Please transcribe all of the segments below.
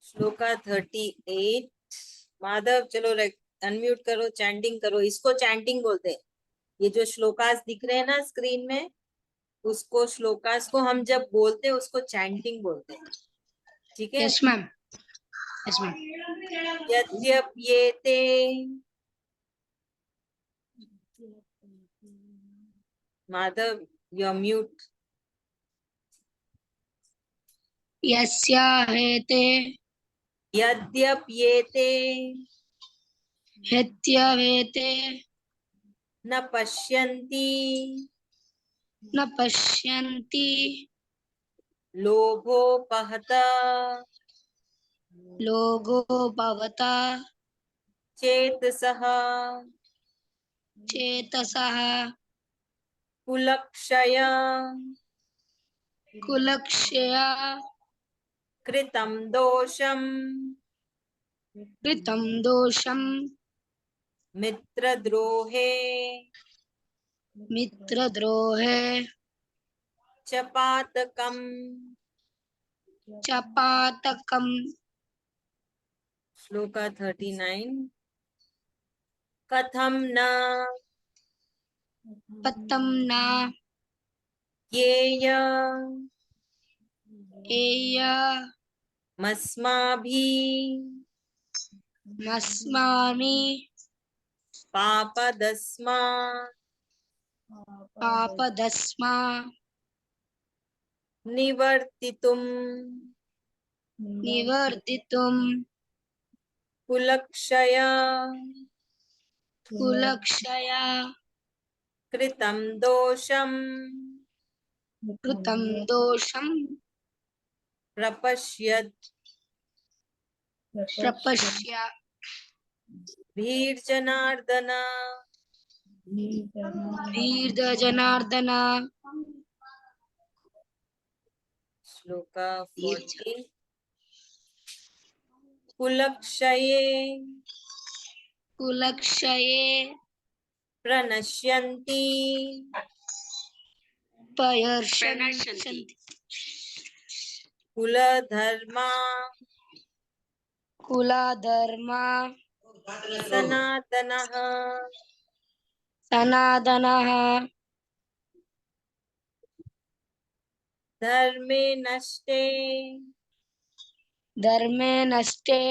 श्लोका 38। माधव चलो अनम्यूट करो, चैंटिंग करो। इसको चैंटिंग बोलते हैं। ये जो श्लोकास दिख रहे हैं ना स्क्रीन में, उसको श्लोकास को हम जब बोलते हैं उसको चैंटिंग बोलते हैं। ठीक है। Yes ma'am, yes ma'am. यद्यप्येते माधव यू म्यूट। यस्य हेते यद्यप्येते हेत्यवेते न पश्यन्ति न पश्यन्ति लोभोपहत लोगो भवता चेतसः चेतसः कुलक्षय कुलक्षया कृतं दोषम् कृतं दोषं मित्रद्रोहे मित्रद्रोहे च पातकम्। च पातकम्। श्लोका 39। कथं न पतम न येय एय मस्माभिः मस्मामि पापदस्मा पापदस्मा निवर्तितुम् निवर्तितुम् कुलक्षय कुलक्षया कृतं दोषम् कृतं दोषं प्रपश्यत् प्रपश्य भीर्जनार्दन। वीर्यजनार्दन। श्लोका 40। कुलक्षये कुलक्षये प्रणश्यन्ति पयर्षन्ति कुलधर्मा कुलधर्मा सनातनः। सनातनः धर्मे नष्टे धर्मे नष्टे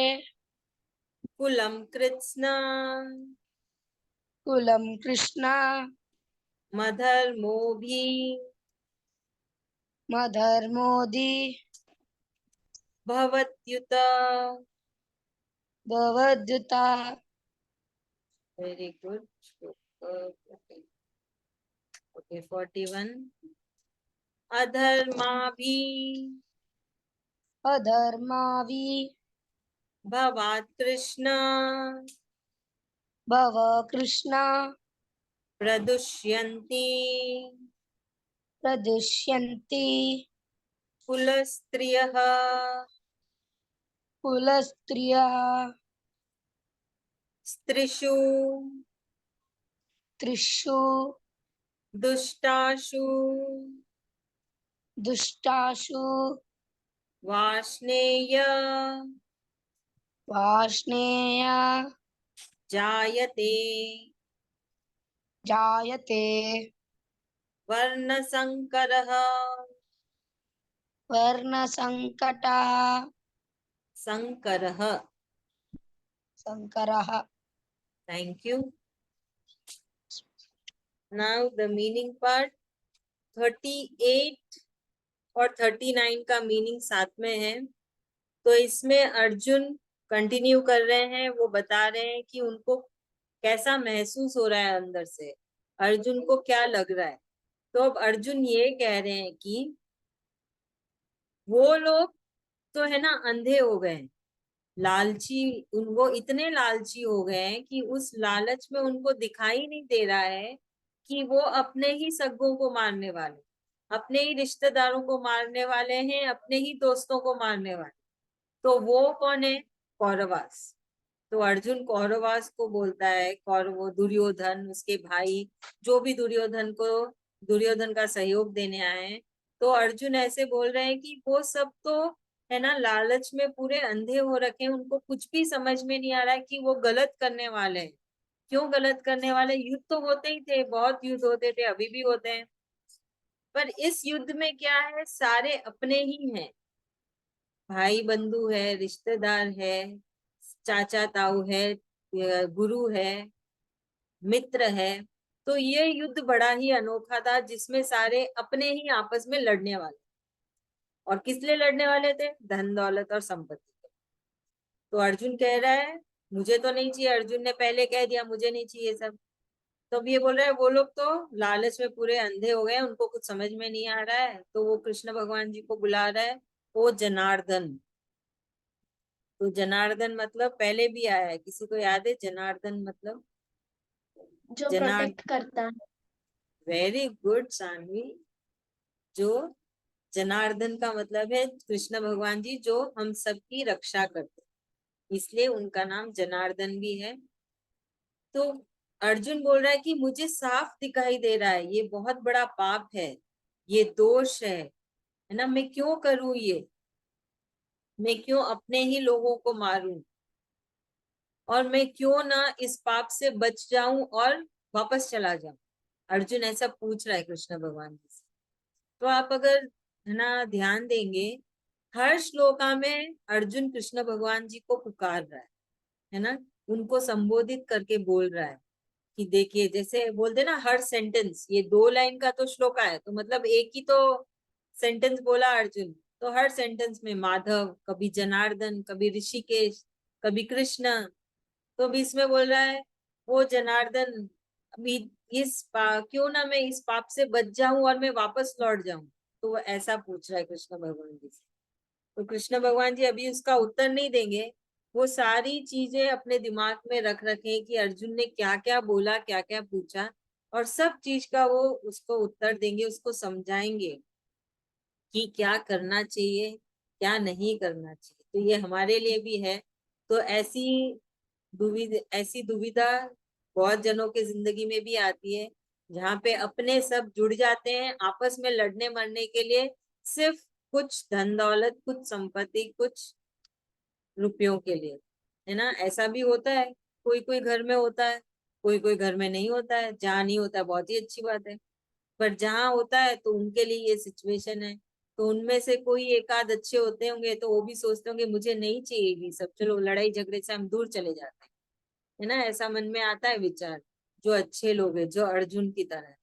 कुलं कृत्स्न कुलं कृष्ण मधर्मोऽभि मधर्मोदि भवत्युत। भवद्युता। Very good. ओके 41। अधर्माभि अधर्मावि भवात् कृष्ण भव कृष्ण प्रदुष्यन्ति प्रदुष्यन्ति कुलस्त्रियः कुलस्त्रियः स्त्रीषु त्रिषु दुष्टासु दुष्टासु वार्ष्णेय वार्ष्णेय जायते जायते वर्णसंकरः वर्णसङ्कटः संकरः। संकरः। Thank you. Now the meaning part. 38 और 39 का मीनिंग साथ में है। तो इसमें अर्जुन कंटिन्यू कर रहे हैं, वो बता रहे हैं कि उनको कैसा महसूस हो रहा है अंदर से, अर्जुन को क्या लग रहा है। तो अब अर्जुन ये कह रहे हैं कि वो लोग तो है ना अंधे हो गए हैं, लालची, वो इतने लालची हो गए हैं कि उस लालच में उनको दिखाई नहीं दे रहा है कि वो अपने ही सग्गों को मारने वाले, अपने ही रिश्तेदारों को मारने वाले हैं, अपने ही दोस्तों को मारने वाले। तो वो कौन है? कौरवास। तो अर्जुन कौरवास को बोलता है, कौरव दुर्योधन, उसके भाई, जो भी दुर्योधन का सहयोग देने आए हैं। तो अर्जुन ऐसे बोल रहे हैं कि वो सब तो है ना, लालच में पूरे अंधे हो रखे हैं, उनको कुछ भी समझ में नहीं आ रहा है कि वो गलत करने वाले हैं। क्यों गलत करने वाले? युद्ध तो होते ही थे, बहुत युद्ध होते थे, अभी भी होते हैं, पर इस युद्ध में क्या है, सारे अपने ही हैं। भाई बंधु है, रिश्तेदार है, चाचा ताऊ है, गुरु है, मित्र है। तो ये युद्ध बड़ा ही अनोखा था, जिसमें सारे अपने ही आपस में लड़ने वाले। और किस लिए लड़ने वाले थे? धन दौलत और संपत्ति के। तो अर्जुन कह रहा है मुझे तो नहीं चाहिए, अर्जुन ने पहले कह दिया मुझे नहीं चाहिए सब। तो अब ये बोल रहा है वो लोग तो लालच में पूरे अंधे हो गए, उनको कुछ समझ में नहीं आ रहा है, तो वो कृष्ण भगवान जी को बुला रहा है, ओ जनार्दन। तो जनार्दन मतलब पहले भी आया है, किसी को याद है जनार्दन मतलब? जो जनार्द, प्रोटेक्ट करता है। Very good Sanvi. जो जनार्दन का मतलब है कृष्ण भगवान जी, जो हम सबकी रक्षा करते हैं, इसलिए उनका नाम जनार्दन भी है। तो अर्जुन बोल रहा है कि मुझे साफ दिखाई दे रहा है ये बहुत बड़ा पाप है, ये दोष है ना, मैं क्यों करूं ये, मैं क्यों अपने ही लोगों को मारूं, और मैं क्यों ना इस पाप से बच जाऊं और वापस चला जाऊं। अर्जुन ऐसा पूछ रहा है कृष्ण भगवान जी से। तो आप अगर है ना ध्यान देंगे, हर श्लोका में अर्जुन कृष्ण भगवान जी को पुकार रहा है ना, उनको संबोधित करके बोल रहा है कि देखिए, जैसे बोलते ना हर सेंटेंस, ये 2 लाइन का तो श्लोका है, तो मतलब एक ही तो सेंटेंस बोला अर्जुन, तो हर सेंटेंस में माधव, कभी जनार्दन, कभी ऋषिकेश, कभी कृष्ण। तो अभी इसमें बोल रहा है वो जनार्दन, अभी क्यों ना मैं इस पाप से बच जाऊं और मैं वापस लौट जाऊं। तो वो ऐसा पूछ रहा है कृष्ण भगवान जी से। तो कृष्ण भगवान जी अभी उसका उत्तर नहीं देंगे, वो सारी चीजें अपने दिमाग में रख रखे हैं कि अर्जुन ने क्या क्या बोला, क्या क्या पूछा, और सब चीज का वो उसको उत्तर देंगे, उसको समझाएंगे कि क्या करना चाहिए, क्या नहीं करना चाहिए। तो ये हमारे लिए भी है। तो ऐसी दुविधा बहुत जनों के जिंदगी में भी आती है, जहाँ पे अपने सब जुड़ जाते हैं आपस में लड़ने मरने के लिए, सिर्फ कुछ धन दौलत, कुछ संपत्ति, कुछ रुपयों के लिए, है ना। ऐसा भी होता है, कोई कोई घर में होता है, कोई कोई घर में नहीं होता है। जहाँ नहीं होता है बहुत ही अच्छी बात है, पर जहाँ होता है तो उनके लिए ये सिचुएशन है। तो उनमें से कोई एक आध अच्छे होते होंगे, तो वो भी सोचते होंगे मुझे नहीं चाहिए ये सब, चलो लड़ाई झगड़े से हम दूर चले जाते हैं, है ना। ऐसा मन में आता है विचार, जो अच्छे लोग हैं, जो अर्जुन की तरह है।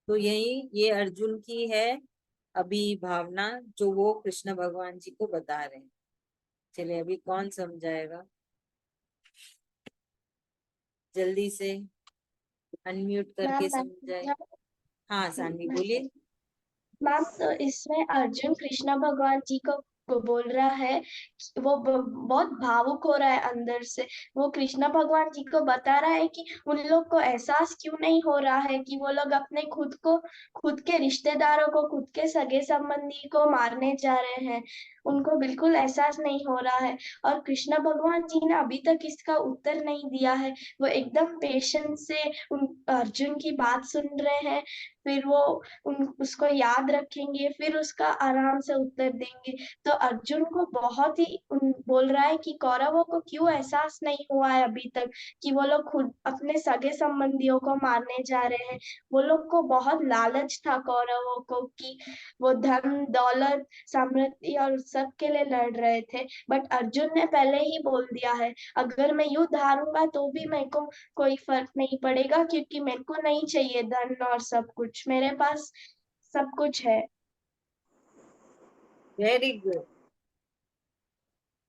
तो यही ये अर्जुन की है अभी भावना, जो वो कृष्ण भगवान जी को बता रहे हैं। चलिए अभी कौन समझाएगा, जल्दी से अनम्यूट करके मैम समझाए। हाँ सानवी बोलिए। मैम तो इसमें अर्जुन कृष्णा भगवान जी को बोल रहा है कि वो बहुत भावुक हो रहा है अंदर से। वो कृष्णा भगवान जी को बता रहा है कि उन लोग को एहसास क्यों नहीं हो रहा है कि वो लोग अपने खुद के रिश्तेदारों को, खुद के सगे संबंधी को मारने जा रहे हैं। उनको बिल्कुल एहसास नहीं हो रहा है। और कृष्णा भगवान जी ने अभी तक इसका उत्तर नहीं दिया है। वो एकदम पेशेंस से उन अर्जुन की बात सुन रहे हैं। फिर वो उसको याद रखेंगे, फिर उसका आराम से उत्तर देंगे। तो अर्जुन को बहुत ही बोल रहा है कि कौरवों को क्यों एहसास नहीं हुआ है अभी तक कि वो लोग खुद अपने सगे संबंधियों को मारने जा रहे हैं। वो लोग को बहुत लालच था कौरवों को कि वो धन दौलत समृद्धि और सब के लिए लड़ रहे थे। बट अर्जुन ने पहले ही बोल दिया है, अगर मैं युद्ध हारूंगा तो भी मेरे को कोई फर्क नहीं पड़ेगा, क्योंकि मेरे को नहीं चाहिए धन और सब कुछ, मेरे पास सब कुछ है। वेरी गुड,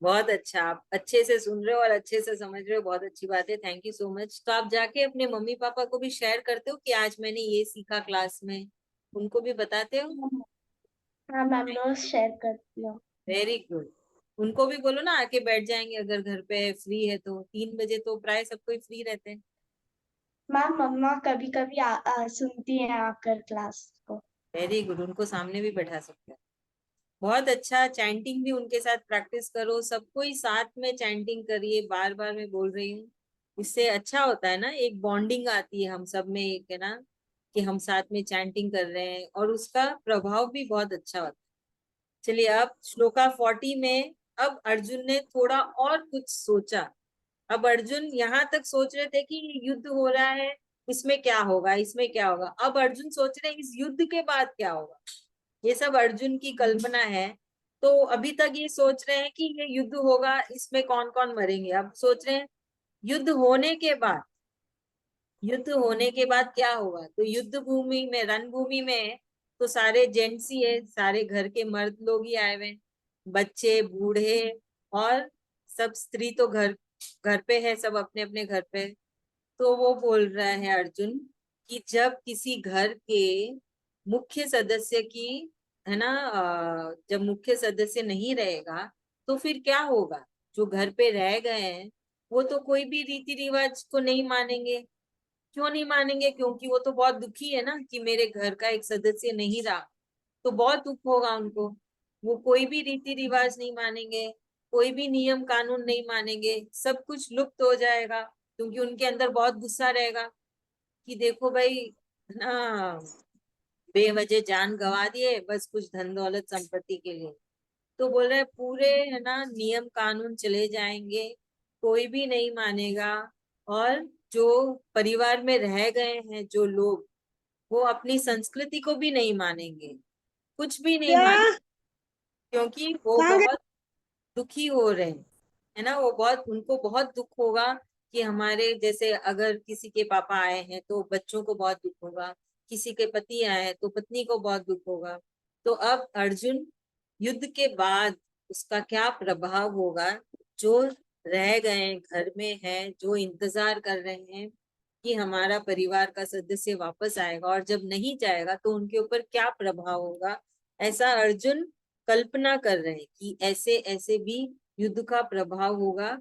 बहुत अच्छा, आप अच्छे से सुन रहे हो और अच्छे से समझ रहे हो, बहुत अच्छी बात है, थैंक यू सो मच। तो आप जाके अपने मम्मी पापा को भी शेयर करते हो कि आज मैंने ये सीखा क्लास में, उनको भी बताते हो? हाँ मैम, रोज शेयर करती हूँ। Very good. उनको भी बोलो ना आके बैठ जाएंगे, अगर घर पे फ्री है तो 3 बजे तो प्राय सब कोई फ्री रहते हैं। मैम मम्मा कभी कभी सुनती हैं आकर क्लास को। वेरी गुड, उनको सामने भी बैठा सकते हैं। बहुत अच्छा, चैंटिंग भी उनके साथ प्रैक्टिस करो, सबको ही साथ में चैंटिंग करिए, बार बार मैं बोल रही हूँ। इससे अच्छा होता है ना, एक बॉन्डिंग आती है हम सब में, एक है ना, कि हम साथ में चैंटिंग कर रहे हैं, और उसका प्रभाव भी बहुत अच्छा होता है। चलिए अब श्लोका 40 में अब अर्जुन ने थोड़ा और कुछ सोचा। अब अर्जुन यहाँ तक सोच रहे थे कि ये युद्ध हो रहा है, इसमें क्या होगा, इसमें क्या होगा। अब अर्जुन सोच रहे हैं इस युद्ध के बाद क्या होगा। ये सब अर्जुन की कल्पना है। तो अभी तक ये सोच रहे हैं कि ये युद्ध होगा, इसमें कौन कौन मरेंगे। अब सोच रहे हैं युद्ध होने के बाद, युद्ध होने के बाद क्या होगा। तो युद्ध भूमि में, रणभूमि में तो सारे जेंट्स ही है, सारे घर के मर्द लोग ही आए हुए हैं, बच्चे बूढ़े और सब स्त्री तो घर घर पे है, सब अपने अपने घर पे। तो वो बोल रहा है अर्जुन कि जब किसी घर के मुख्य सदस्य की, है ना, जब मुख्य सदस्य नहीं रहेगा तो फिर क्या होगा। जो घर पे रह गए हैं वो तो कोई भी रीति रिवाज को नहीं मानेंगे। क्यों नहीं मानेंगे, क्योंकि वो तो बहुत दुखी है ना कि मेरे घर का एक सदस्य नहीं रहा। तो बहुत दुख होगा उनको। वो कोई भी रीति रिवाज नहीं मानेंगे, कोई भी नियम कानून नहीं मानेंगे, सब कुछ लुप्त हो जाएगा। क्योंकि उनके अंदर बहुत गुस्सा रहेगा कि देखो भाई, ना, बेवजह जान गंवा दिए बस कुछ धन दौलत संपत्ति के लिए। तो बोल रहे पूरे, है ना, नियम कानून चले जाएंगे, कोई भी नहीं मानेगा। और जो परिवार में रह गए हैं जो लोग, वो अपनी संस्कृति को भी नहीं मानेंगे, कुछ भी नहीं क्या? मानेंगे। क्योंकि वो कहाँ गए? बहुत दुखी हो रहे हैं, है ना। वो बहुत, उनको बहुत दुख होगा कि हमारे जैसे अगर किसी के पापा आए हैं तो बच्चों को बहुत दुख होगा, किसी के पति आए हैं तो पत्नी को बहुत दुख होगा। तो अब अर्जुन युद्ध के बाद उसका क्या प्रभाव होगा, जो रह गए हैं घर में हैं, जो इंतजार कर रहे हैं कि हमारा परिवार का सदस्य वापस आएगा, और जब नहीं जाएगा तो उनके ऊपर क्या प्रभाव होगा। ऐसा अर्जुन कल्पना कर रहे हैं कि ऐसे ऐसे भी युद्ध का प्रभाव होगा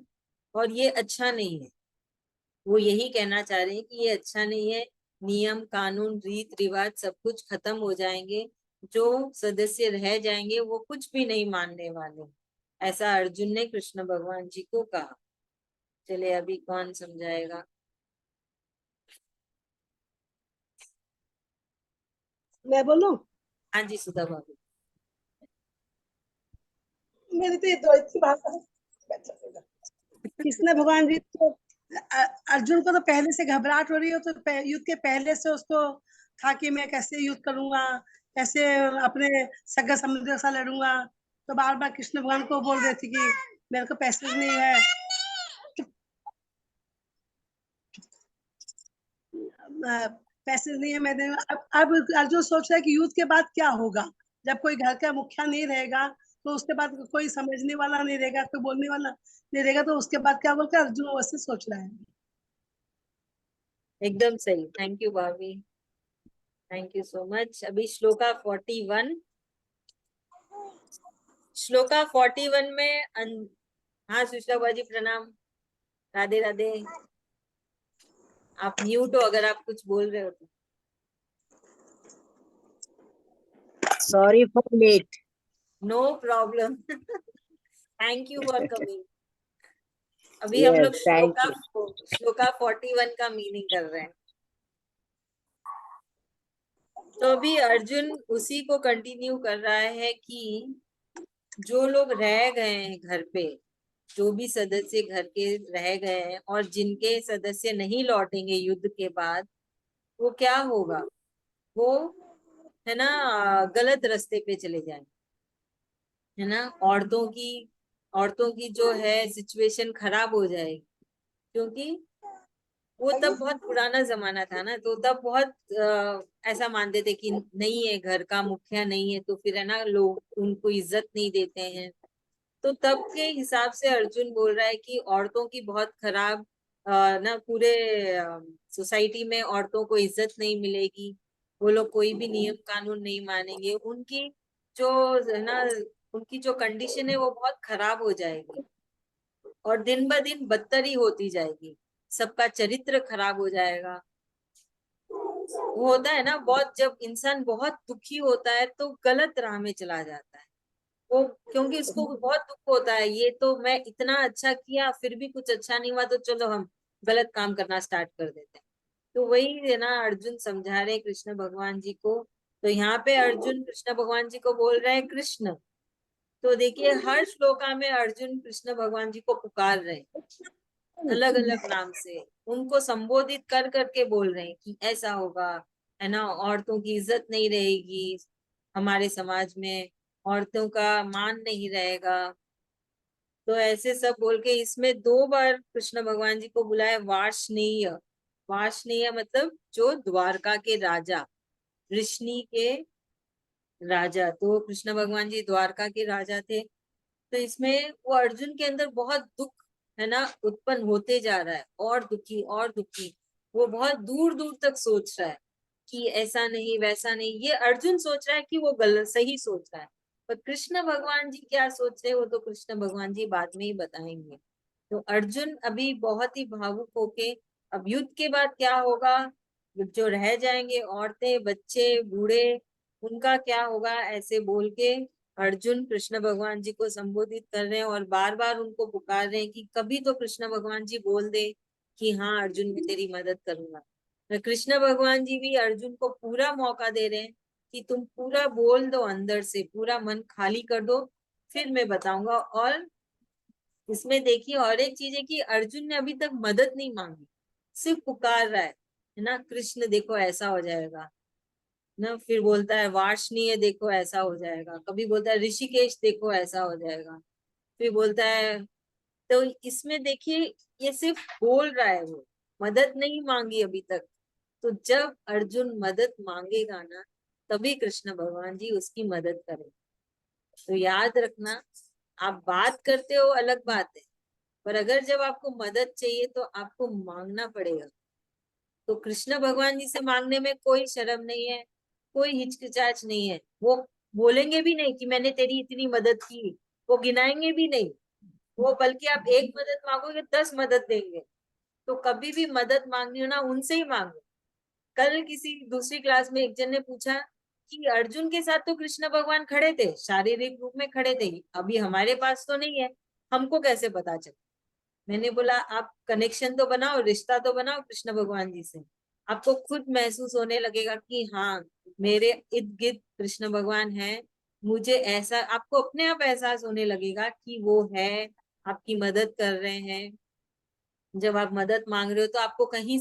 और ये अच्छा नहीं है। वो यही कहना चाह रहे हैं कि ये अच्छा नहीं है। नियम कानून रीत रिवाज सब कुछ खत्म हो जाएंगे, जो सदस्य रह जाएंगे वो कुछ भी नहीं मानने वाले। ऐसा अर्जुन ने कृष्ण भगवान जी को कहा। चले अभी कौन समझाएगा। मैं बोलूं? हाँ जी सुधा भाभी। मेरी तो ये दो ही भाषा है। कृष्ण भगवान जी तो अर्जुन को तो पहले से घबराहट हो रही हो, तो युद्ध के पहले से उसको था कि मैं कैसे युद्ध करूंगा, कैसे अपने सगा समुद्र से लड़ूंगा। तो बार बार कृष्ण भगवान को बोल रहे थे कि मेरे को पैसे नहीं है। पैसे नहीं है मैंने। अब अर्जुन सोच रहा है कि युद्ध के बाद क्या होगा। जब कोई घर का मुखिया नहीं रहेगा तो उसके बाद कोई समझने वाला नहीं रहेगा, कोई बोलने वाला नहीं रहेगा, तो उसके बाद क्या बोलते अर्जुन वैसे सोच रहा है। एकदम सही, थैंक यू भाभी, थैंक यू सो मच। अभी श्लोका 41, श्लोका 41 में हाँ सुषमा बाजी प्रणाम, राधे राधे। आप म्यूट हो अगर आप कुछ बोल रहे हो तो। Sorry for late. No problem. Thank you for coming. अभी हम Yes, लोग thank श्लोका you. श्लोका 41 का मीनिंग कर रहे हैं। तो अभी अर्जुन उसी को कंटिन्यू कर रहा है कि जो लोग रह गए हैं घर पे, जो भी सदस्य घर के रह गए हैं और जिनके सदस्य नहीं लौटेंगे युद्ध के बाद, वो क्या होगा। वो, है ना, गलत रास्ते पे चले जाएंगे, है ना। औरतों की जो है सिचुएशन खराब हो जाएगी। क्योंकि वो तब बहुत पुराना जमाना था ना, तो तब बहुत ऐसा मानते थे कि नहीं है, घर का मुखिया नहीं है तो फिर, है ना, लोग उनको इज्जत नहीं देते हैं। तो तब के हिसाब से अर्जुन बोल रहा है कि औरतों की बहुत खराब, ना, पूरे सोसाइटी में औरतों को इज्जत नहीं मिलेगी। वो लोग कोई भी नियम कानून नहीं मानेंगे, उनकी जो, है ना, उनकी जो कंडीशन है वो बहुत खराब हो जाएगी और दिन ब दिन बदतर ही होती जाएगी। सबका चरित्र खराब हो जाएगा। वो होता है ना, बहुत जब इंसान बहुत दुखी होता है तो गलत राह में चला जाता है वो। क्योंकि उसको बहुत दुख होता है, ये तो मैं इतना अच्छा किया फिर भी कुछ अच्छा नहीं हुआ, तो चलो हम गलत काम करना स्टार्ट कर देते हैं। तो वही है ना, अर्जुन समझा रहे कृष्ण भगवान जी को। तो यहाँ पे अर्जुन कृष्ण भगवान जी को बोल रहे हैं कृष्ण, तो देखिए हर श्लोका में अर्जुन कृष्ण भगवान जी को पुकार रहे अलग अलग नाम से, उनको संबोधित कर करके बोल रहे हैं कि ऐसा होगा, है ना, औरतों की इज्जत नहीं रहेगी हमारे समाज में, औरतों का मान नहीं रहेगा। तो ऐसे सब बोल के इसमें 2 बार कृष्ण भगवान जी को बुलाया वार्ष्णेय। वार्ष्णेय मतलब जो द्वारका के राजा, वृष्णि के राजा, तो कृष्ण भगवान जी द्वारका के राजा थे। तो इसमें वो अर्जुन के अंदर बहुत दुख, है ना, उत्पन्न होते जा रहा है, और दुखी और दुखी। वो बहुत दूर दूर तक सोच रहा है कि ऐसा नहीं वैसा नहीं, ये अर्जुन सोच रहा है कि वो गलत सही सोच रहा है, पर कृष्ण भगवान जी क्या सोच रहे हैं वो तो कृष्ण भगवान जी बाद में ही बताएंगे। तो अर्जुन अभी बहुत ही भावुक होके, अब युद्ध के बाद क्या होगा, जो रह जाएंगे औरतें बच्चे बूढ़े, उनका क्या होगा, ऐसे बोल के अर्जुन कृष्ण भगवान जी को संबोधित कर रहे हैं और बार बार उनको पुकार रहे हैं कि कभी तो कृष्ण भगवान जी बोल दे कि हाँ अर्जुन मैं तेरी मदद करूंगा। तो कृष्ण भगवान जी भी अर्जुन को पूरा मौका दे रहे हैं कि तुम पूरा बोल दो, अंदर से पूरा मन खाली कर दो, फिर मैं बताऊंगा। और इसमें देखिए और एक चीज है कि अर्जुन ने अभी तक मदद नहीं मांगी, सिर्फ पुकार रहा है ना, कृष्ण देखो ऐसा हो जाएगा ना, फिर बोलता है वार्ष्णेय देखो ऐसा हो जाएगा, कभी बोलता है ऋषिकेश देखो ऐसा हो जाएगा, फिर बोलता है। तो इसमें देखिए ये सिर्फ बोल रहा है, वो मदद नहीं मांगी अभी तक। तो जब अर्जुन मदद मांगेगा ना, तभी कृष्ण भगवान जी उसकी मदद करेंगे। तो याद रखना, आप बात करते हो अलग बात है, पर अगर जब आपको मदद चाहिए तो आपको मांगना पड़ेगा। तो कृष्ण भगवान जी से मांगने में कोई शर्म नहीं है, कोई हिचकिचाहट नहीं है। वो बोलेंगे भी नहीं कि मैंने तेरी इतनी मदद की, वो गिनाएंगे भी नहीं, वो बल्कि आप एक मदद मांगोगे 10 मदद देंगे। तो कभी भी मदद मांगनी हो ना, उनसे ही मांगो। कल किसी दूसरी क्लास में एक जन ने पूछा कि अर्जुन के साथ तो कृष्ण भगवान खड़े थे, शारीरिक रूप में खड़े थे, अभी हमारे पास तो नहीं है, हमको कैसे पता चले। मैंने बोला आप कनेक्शन तो बनाओ, रिश्ता तो बनाओ कृष्ण भगवान जी से, आपको खुद महसूस होने लगेगा कि हाँ मेरे इर्द गिर्द कृष्ण भगवान है। मुझे ऐसा आपको अपने आप एहसास होने लगेगा कि वो है, आपकी मदद कर रहे हैं। जब आप मदद मांग रहे हो तो आपको कहीं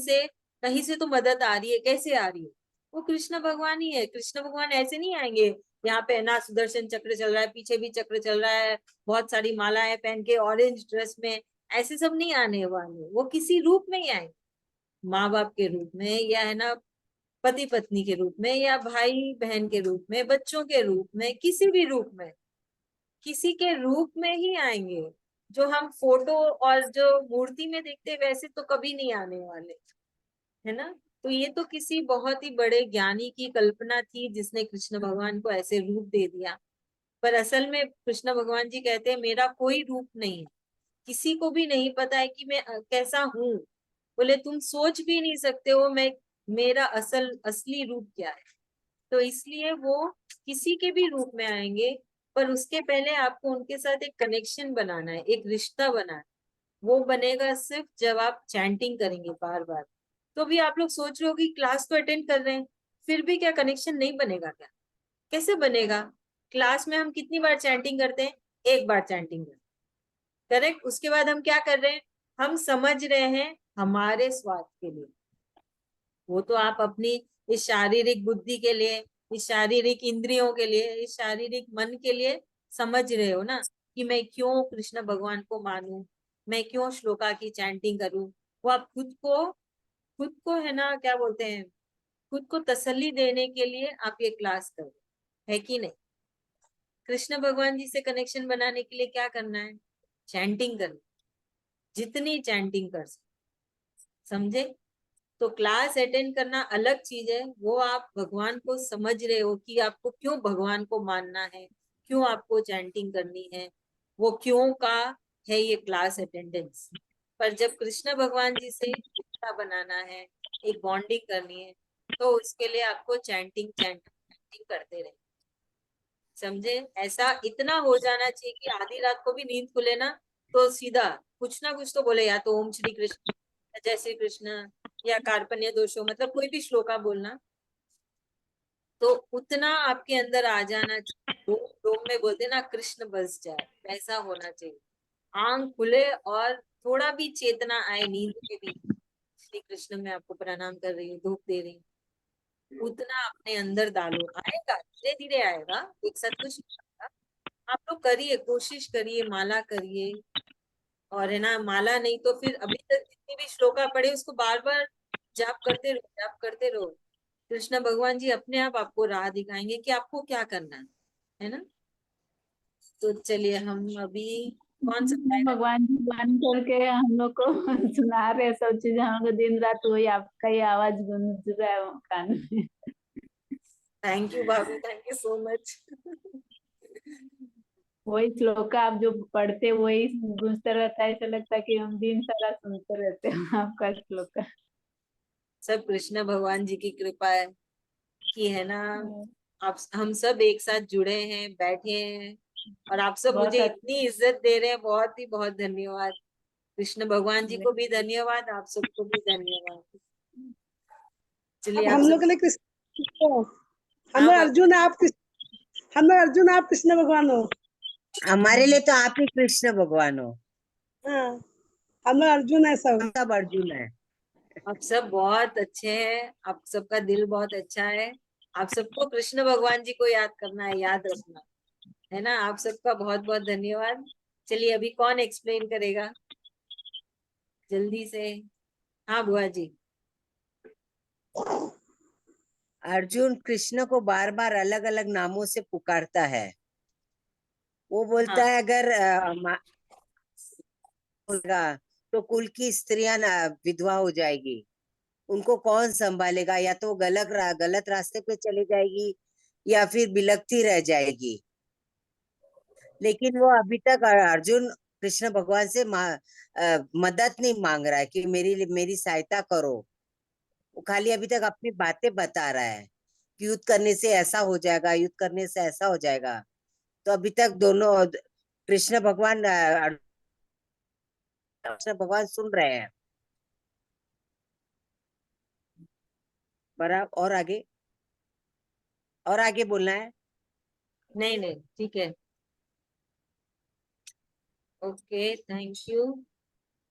से तो मदद आ रही है, कैसे आ रही है, वो कृष्ण भगवान ही है। कृष्ण भगवान ऐसे नहीं आएंगे, यहाँ पे ना सुदर्शन चक्र चल रहा है, पीछे भी चक्र चल रहा है, बहुत सारी मालाएं पहन के ऑरेंज ड्रेस में, ऐसे सब नहीं आने वाले, वो किसी रूप में ही आएंगे, माँ बाप के रूप में, या है ना पति पत्नी के रूप में, या भाई बहन के रूप में, बच्चों के रूप में, किसी भी रूप में, किसी के रूप में ही आएंगे। जो हम फोटो और जो मूर्ति में देखते वैसे तो कभी नहीं आने वाले, है ना। तो ये तो किसी बहुत ही बड़े ज्ञानी की कल्पना थी जिसने कृष्ण भगवान को ऐसे रूप दे दिया। पर असल में कृष्ण भगवान जी कहते हैं मेरा कोई रूप नहीं है, किसी को भी नहीं पता है कि मैं कैसा हूँ। बोले तुम सोच भी नहीं सकते हो मैं मेरा असली रूप क्या है। तो इसलिए वो किसी के भी रूप में आएंगे, पर उसके पहले आपको उनके साथ एक कनेक्शन बनाना है, एक रिश्ता बनाना है। वो बनेगा सिर्फ जब आप चैंटिंग करेंगे बार बार। तो भी आप लोग सोच रहे हो कि क्लास तो अटेंड कर रहे हैं, फिर भी क्या कनेक्शन नहीं बनेगा क्या, कैसे बनेगा। क्लास में हम कितनी बार चैंटिंग करते हैं, एक बार चैंटिंग करते हैं, करेक्ट। उसके बाद हम क्या कर रहे हैं, हम समझ रहे हैं हमारे स्वार्थ के लिए। वो तो आप अपनी इस शारीरिक बुद्धि के लिए, इस शारीरिक इंद्रियों के लिए, इस शारीरिक मन के लिए समझ रहे हो ना, कि मैं क्यों कृष्ण भगवान को मानूं, मैं क्यों श्लोका की चैंटिंग करूं। वो आप खुद को है ना क्या बोलते हैं, खुद को तसल्ली देने के लिए आप ये क्लास करो, है कि नहीं। कृष्ण भगवान जी से कनेक्शन बनाने के लिए क्या करना है, चैंटिंग करना, जितनी चैंटिंग कर सकते, समझे। तो क्लास अटेंड करना अलग चीज है, वो आप भगवान को समझ रहे हो कि आपको क्यों भगवान को मानना है, क्यों आपको चैंटिंग करनी है, वो क्यों का है ये क्लास अटेंडेंस। पर जब कृष्ण भगवान जी से रिश्ता बनाना है, एक बॉन्डिंग करनी है, तो उसके लिए आपको चैंटिंग चैंटिंग चैंटिंग करते रहे, समझे। ऐसा इतना हो जाना चाहिए कि आधी रात को भी नींद खुले ना, तो सीधा कुछ ना कुछ तो बोले, या तो ओम श्री कृष्ण, जय श्री कृष्ण, या कार्पण्य दोषो, मतलब कोई भी श्लोका बोलना। तो उतना आपके अंदर आ जाना चाहिए, श्लोक में बोलते हैं ना, कृष्ण बस जाए, वैसा होना चाहिए। आंख खुले और थोड़ा भी चेतना आए नींद के भी, श्री कृष्ण मैं आपको प्रणाम कर रही हूँ, धूप दे रही हूँ, उतना अपने अंदर डालो। आएगा, धीरे धीरे आएगा, एक साथ कुछ नहीं आएगा। आप लोग करिए, कोशिश करिए, माला करिए। और है ना, माला नहीं तो फिर अभी तक जितनी भी श्लोका पढ़े उसको बार बार जाप करते रहो, जाप करते रहो। कृष्ण भगवान जी अपने आप आपको राह दिखाएंगे कि आपको क्या करना है ना। तो चलिए हम अभी कौन सा गाएगा? भगवान जी बन करके हम लोग को सुना रहे सब चीजें, हम लोग दिन रात वही आपका ही आवाज गूंज रहा है कान में। थैंक यू भाभी, थैंक यू सो मच। वही श्लोक आप जो पढ़ते वही गूंजता रहता है, ऐसा लगता है कि हम दिन सारा सुनते रहते हैं आपका श्लोक। सब कृष्ण भगवान जी की कृपा है कि है ना, आप हम सब एक साथ जुड़े हैं, बैठे हैं, और आप सब बहुत मुझे इतनी इज्जत दे रहे हैं। बहुत ही बहुत धन्यवाद। कृष्ण भगवान जी को भी धन्यवाद, आप सबको भी धन्यवाद। चलिए अब आप हम लोग सब, के लिए कृष्ण, हम हाँ लोग भाभी, अर्जुन, आप कृष्ण, हम लोग अर्जुन, आप कृष्ण भगवान हो। हमारे लिए तो आप ही कृष्ण भगवान हो, हाँ, हम लोग अर्जुन है सब। हम सब अर्जुन है। आप सब बहुत अच्छे हैं, आप सबका दिल बहुत अच्छा है। आप सबको कृष्ण भगवान जी को याद करना है, याद रखना है ना। आप सबका बहुत बहुत धन्यवाद। चलिए अभी कौन एक्सप्लेन करेगा जल्दी से? हाँ बुआ जी। अर्जुन कृष्ण को बार बार अलग अलग नामों से पुकारता है। वो बोलता हाँ है अगर होगा तो कुल की स्त्रियां विधवा हो जाएगी, उनको कौन संभालेगा? या तो वो गलत रास्ते पे चली जाएगी या फिर बिलखती रह जाएगी। लेकिन वो अभी तक अर्जुन कृष्ण भगवान से मदद नहीं मांग रहा है कि मेरी सहायता करो। वो खाली अभी तक अपनी बातें बता रहा है कि युद्ध करने से ऐसा हो जाएगा, युद्ध करने से ऐसा हो जाएगा। तो अभी तक दोनों कृष्ण भगवान सुन रहे हैं। बराबर। और आगे बोलना है। नहीं नहीं ठीक है, ओके थैंक यू।